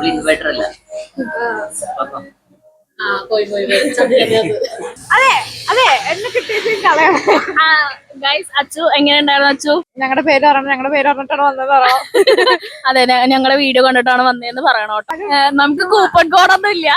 Inverter അല്ല. അതെ അതെ എന്നെ കിട്ടിയത് കളയാം. അച്ചു എങ്ങനെ ഉണ്ടായിരുന്നു? അച്ചു ഞങ്ങളുടെ പേര് പറയണം, ഞങ്ങളുടെ പേര് പറഞ്ഞിട്ടാണ് വന്നത് പറയണം. അതെ, ഞങ്ങളുടെ വീഡിയോ കണ്ടിട്ടാണ് വന്നതെന്ന് പറയണം കേട്ടോ. നമുക്ക് കൂപ്പൺ കോഡൊന്നും ഇല്ല.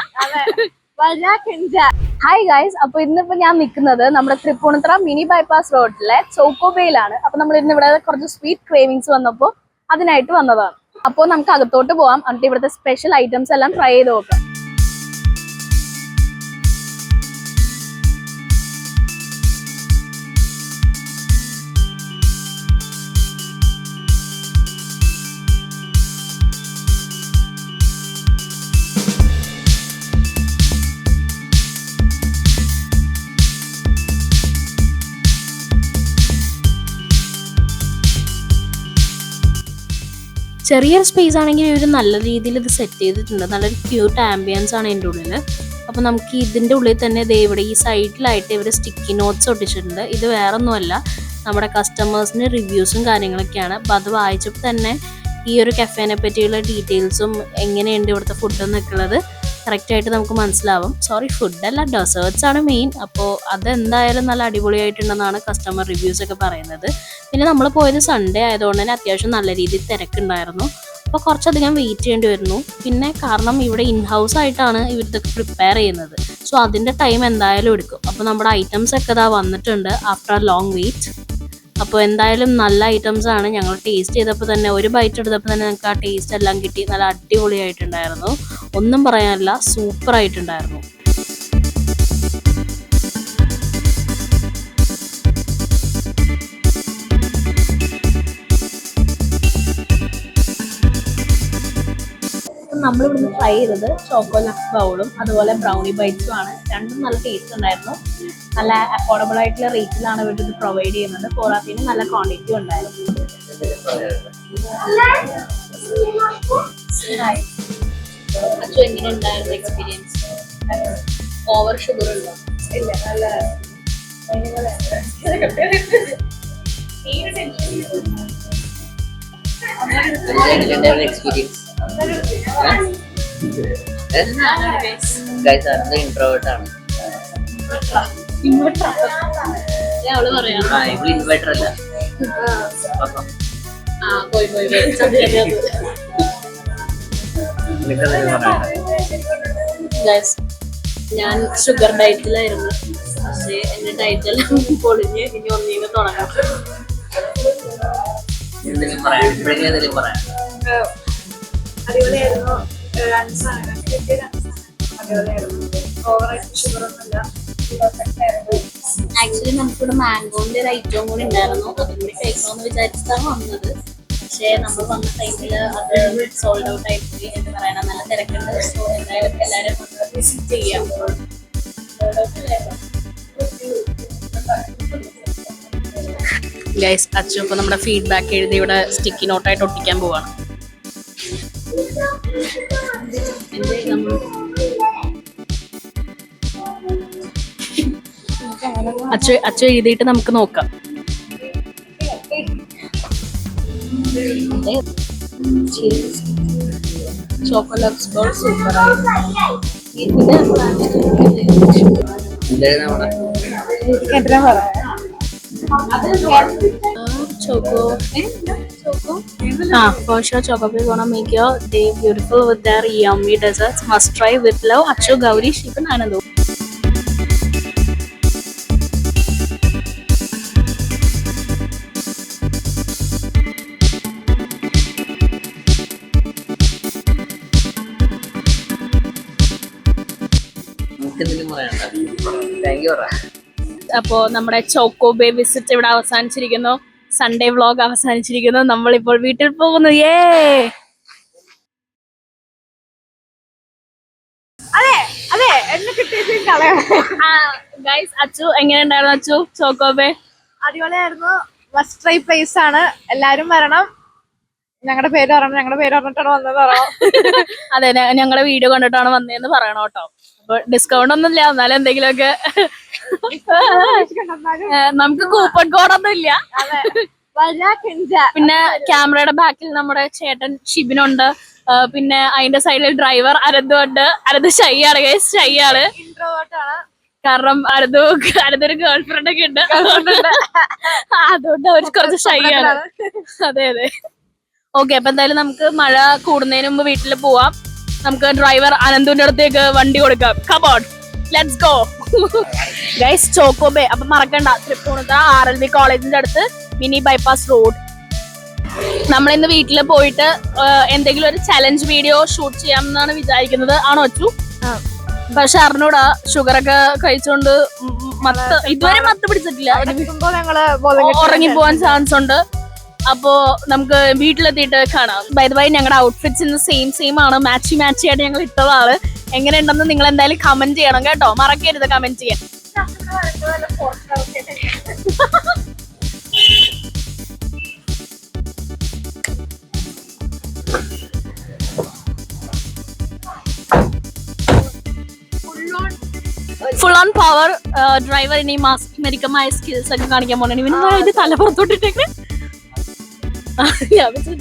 ഹായ് ഗൈസ്, അപ്പൊ ഇന്നിപ്പോ ഞാൻ നിൽക്കുന്നത് നമ്മുടെ തൃപ്പൂണിത്തുറ മിനി ബൈപ്പാസ് റോഡിലെ ചോക്കോബേയിലാണ്. അപ്പൊ നമ്മൾ ഇന്ന് ഇവിടെ കുറച്ച് സ്വീറ്റ് ക്രേവിങ്സ് വന്നപ്പോ അതിനായിട്ട് വന്നതാണ്. അപ്പോൾ നമുക്ക് അകത്തോട്ട് പോവാം, എന്നിട്ട് ഇവിടുത്തെ സ്പെഷ്യൽ ഐറ്റംസ് എല്ലാം ട്രൈ ചെയ്ത് നോക്കാം. ചെറിയൊരു സ്പേസ് ആണെങ്കിൽ ഇവർ നല്ല രീതിയിൽ ഇത് സെറ്റ് ചെയ്തിട്ടുണ്ട്. നല്ലൊരു ക്യൂട്ട് ആംബിയൻസ് ആണ് ഇതിൻ്റെ ഉള്ളിൽ. അപ്പോൾ നമുക്ക് ഇതിൻ്റെ ഉള്ളിൽ തന്നെ ദേ ഇവിടെ ഈ സൈഡിലായിട്ട് ഇവർ സ്റ്റിക്കി നോട്ട്സ് ഒട്ടിച്ചിട്ടുണ്ട്. ഇത് വേറൊന്നുമല്ല, നമ്മുടെ കസ്റ്റമേഴ്സിൻ്റെ റിവ്യൂസും കാര്യങ്ങളൊക്കെയാണ്. അപ്പോൾ അത് വായിച്ചപ്പോൾ തന്നെ ഈ ഒരു കഫേനെ പറ്റിയുള്ള ഡീറ്റെയിൽസും എങ്ങനെയുണ്ട് ഇവിടുത്തെ ഫുഡ് എന്നൊക്കെ ഉള്ളത് കറക്റ്റായിട്ട് നമുക്ക് മനസ്സിലാവും. സോറി, ഫുഡല്ല, ഡെസേർട്സ് ആണ് മെയിൻ. അപ്പോൾ അതെന്തായാലും നല്ല അടിപൊളിയായിട്ടുണ്ടെന്നാണ് കസ്റ്റമർ റിവ്യൂസ് ഒക്കെ പറയുന്നത്. പിന്നെ നമ്മൾ പോയത് സൺഡേ ആയതുകൊണ്ട് തന്നെ അത്യാവശ്യം നല്ല രീതിയിൽ തിരക്കുണ്ടായിരുന്നു. അപ്പോൾ കുറച്ചധികം വെയിറ്റ് ചെയ്യേണ്ടി വരുന്നു. പിന്നെ കാരണം ഇവിടെ ഇൻഹൗസ് ആയിട്ടാണ് ഇവരിതൊക്കെ പ്രിപ്പയർ ചെയ്യുന്നത്, സോ അതിൻ്റെ ടൈം എന്തായാലും എടുക്കും. അപ്പോൾ നമ്മുടെ ഐറ്റംസ് ഒക്കെ ഇതാ വന്നിട്ടുണ്ട് ആഫ്റ്റർ ലോങ് വെയിറ്റ്. അപ്പോൾ എന്തായാലും നല്ല ഐറ്റംസ് ആണ്. ഞങ്ങൾ ടേസ്റ്റ് ചെയ്തപ്പോൾ തന്നെ, ഒരു ബൈറ്റ് എടുത്തപ്പോൾ തന്നെ ഞങ്ങൾക്ക് ആ ടേസ്റ്റ് എല്ലാം കിട്ടി. നല്ല അടിപൊളിയായിട്ടുണ്ടായിരുന്നു, ഒന്നും പറയാനില്ല, സൂപ്പർ ആയിട്ടുണ്ടായിരുന്നു. നമ്മളിവിടുന്ന് ട്രൈ ചെയ്തത് ചോക്കോ ലക്സ് ബൗളും അതുപോലെ ബ്രൗണി ബൈറ്റ്സും ആണ്. രണ്ടും നല്ല ടേസ്റ്റ് ഉണ്ടായിരുന്നു. നല്ല അഫോർഡബിൾ ആയിട്ടുള്ള റേറ്റിലാണ് ഇവർ ഇത് പ്രൊവൈഡ് ചെയ്യുന്നത്. പോരാത്തതിന് നല്ല ക്വാണ്ടിറ്റി ഉണ്ടായിരുന്നു. അച്ചു എങ്ങനെ ഉണ്ടായിരുന്നു എക്സ്പീരിയൻസ്? ഓവർ ഷുഗർ ഉണ്ടോ? ഇല്ല, നല്ല എക്സ്പീരിയൻസ് ഗൈസ്, അത് ഇൻട്രോവേർട്ട് ആണ്. അവള് പറയാം ഇൻവെർട്ടർ അല്ല. ഞാൻ ഷുഗർ ഡയറ്റിലായിരുന്നു, പക്ഷേ എന്റെ ഡയറ്റെല്ലാം പൊളിഞ്ഞ് ഇനി ഒന്നിനും തുടങ്ങാം. അടിപൊളിയായിരുന്നു. ആക്ച്വലി നമുക്കിവിടെ മാംഗോന്റെ ഒരു ഐറ്റവും കൂടി ഉണ്ടായിരുന്നു. അതും കൂടി കഴിക്കണമെന്ന് വിചാരിച്ചിട്ടാണ് വന്നത്. പക്ഷേ നമ്മൾ വന്ന ടൈമിൽ അത് സോൾഡ് ഔട്ട് ആയിപ്പോയി എന്ന് പറയണം. നല്ല തിരക്കുണ്ട്. സോ എന്തായാലും എല്ലാവരും വിസിറ്റ് ചെയ്യാം. ഗൈസ്, അച്ചു ഇപ്പൊ നമ്മുടെ ഫീഡ്ബാക്ക് എഴുതി ഇവിടെ സ്റ്റിക്കി നോട്ടായിട്ട് ഒട്ടിക്കാൻ പോവാണ്. അച്ചു എഴുതിയിട്ട് നമുക്ക് നോക്കാം. Chocolux ball super for sure Choco gonna make your day beautiful with their yummy desserts. Must try with love, Achu, Gauri, Shivan, Anandu. അപ്പോൾ നമ്മുടെ ചോക്കോബേ വിസിറ്റ് ഇവിടെ അവസാനിച്ചിരിക്കുന്നു. Sunday vlog അവസാനിച്ചിരിക്കുന്നു. നമ്മളിപ്പോൾ വീട്ടിൽ പോകുന്നു. അതെ അതെ എന്നെ കിട്ടിയത് കളയാം. ഗൈസ്, അച്ചു എങ്ങനെ ഉണ്ടായിരുന്നു? അച്ചു, ചോക്കോബേ അടിപൊളിയായിരുന്നു. മസ്റ്റ് ട്രൈ പ്ലേസ് ആണ്, എല്ലാരും വരണം. ഞങ്ങളുടെ പേര് പറയണം, ഞങ്ങളുടെ പേര് പറഞ്ഞിട്ടാണ് വന്നത് പറയണം. അതെ, ഞങ്ങളുടെ വീഡിയോ കണ്ടിട്ടാണ് വന്നതെന്ന് പറയണം കേട്ടോ. അപ്പൊ ഡിസ്കൗണ്ട് ഒന്നും ഇല്ല, എന്നാലും എന്തെങ്കിലുമൊക്കെ നമുക്ക് കൂപ്പൺ കോഡൊന്നും ഇല്ല. പിന്നെ ക്യാമറയുടെ ബാക്കിൽ നമ്മുടെ ചേട്ടൻ ഷിബിനുണ്ട്. പിന്നെ അതിന്റെ സൈഡിൽ ഡ്രൈവർ അരന്തു ഉണ്ട്. അരന്ത് ഷൈ ആണ് ഗൈസ്, ഷൈ ആണ്. കാരണം അരന്തൊരു ഗേൾ ഫ്രണ്ട് ഒക്കെ ഉണ്ട്, അതുകൊണ്ട് അവർ കുറച്ച് ഷൈ ആണ്. അതെ അതെ. ഓക്കെ, അപ്പൊ എന്തായാലും നമുക്ക് മഴ കൂടുന്നതിന് മുമ്പ് വീട്ടിൽ പോവാം. നമുക്ക് ഡ്രൈവർ അനന്തുവിന്റെ അടുത്തേക്ക് വണ്ടി കൊടുക്കാം. Come on, let's go guys. Chocobay. അപ്പൊ മറക്കണ്ട, തൃപ്പൂണിത്തുറ RLB കോളേജിന്റെ അടുത്ത് മിനി ബൈപ്പാസ് റോഡ്. നമ്മളിന്ന് വീട്ടിൽ പോയിട്ട് എന്തെങ്കിലും ഒരു ചലഞ്ച് വീഡിയോ ഷൂട്ട് ചെയ്യാം എന്നാണ് വിചാരിക്കുന്നത്. ആണോ അച്ചു? പക്ഷെ അറിഞ്ഞൂടാ, ഷുഗർ ഒക്കെ കഴിച്ചോണ്ട് ഇതുവരെ മത്ത് പിടിച്ചിട്ടില്ല, ഉറങ്ങിപ്പോവാൻ ചാൻസ് ഉണ്ട്. അപ്പോ നമുക്ക് വീട്ടിലെത്തിയിട്ട് കാണാം. ബൈ ദ വൈ, ഞങ്ങളുടെ ഔട്ട്ഫിറ്റ്സ് ഇന്ന് സെയിം ആണ്, മാച്ചി ആയിട്ട് ഞങ്ങൾ ഇട്ടതാണ്. എങ്ങനെയുണ്ടെന്ന് നിങ്ങൾ എന്തായാലും കമന്റ് ചെയ്യണം കേട്ടോ, മറക്കരുത് കമന്റ് ചെയ്യാൻ. Full on power. ഡ്രൈവർ ഇനി മെരിക്കമായ സ്കിൽസ് ഒക്കെ കാണിക്കാൻ പോകണം. ഇവന് ഇത് തലപ്പുറത്തോട്ടിട്ടേക്ക്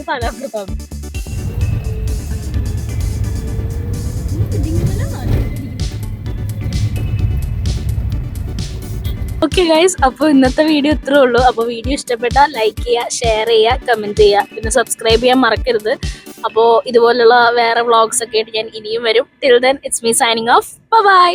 തലപ്പുറത്താണ്. ഓക്കെ ഗൈസ്, അപ്പോൾ ഇന്നത്തെ വീഡിയോ ഇത്രേ ഉള്ളൂ. അപ്പോൾ വീഡിയോ ഇഷ്ടപ്പെട്ടാൽ ലൈക്ക് ചെയ്യുക, ഷെയർ ചെയ്യുക, കമന്റ് ചെയ്യുക, പിന്നെ സബ്സ്ക്രൈബ് ചെയ്യാൻ മറക്കരുത്. അപ്പോൾ ഇതുപോലുള്ള വേറെ വ്ളോഗ്സ് ഒക്കെ ആയിട്ട് ഞാൻ ഇനിയും വരും. Till then, it's me signing off. By.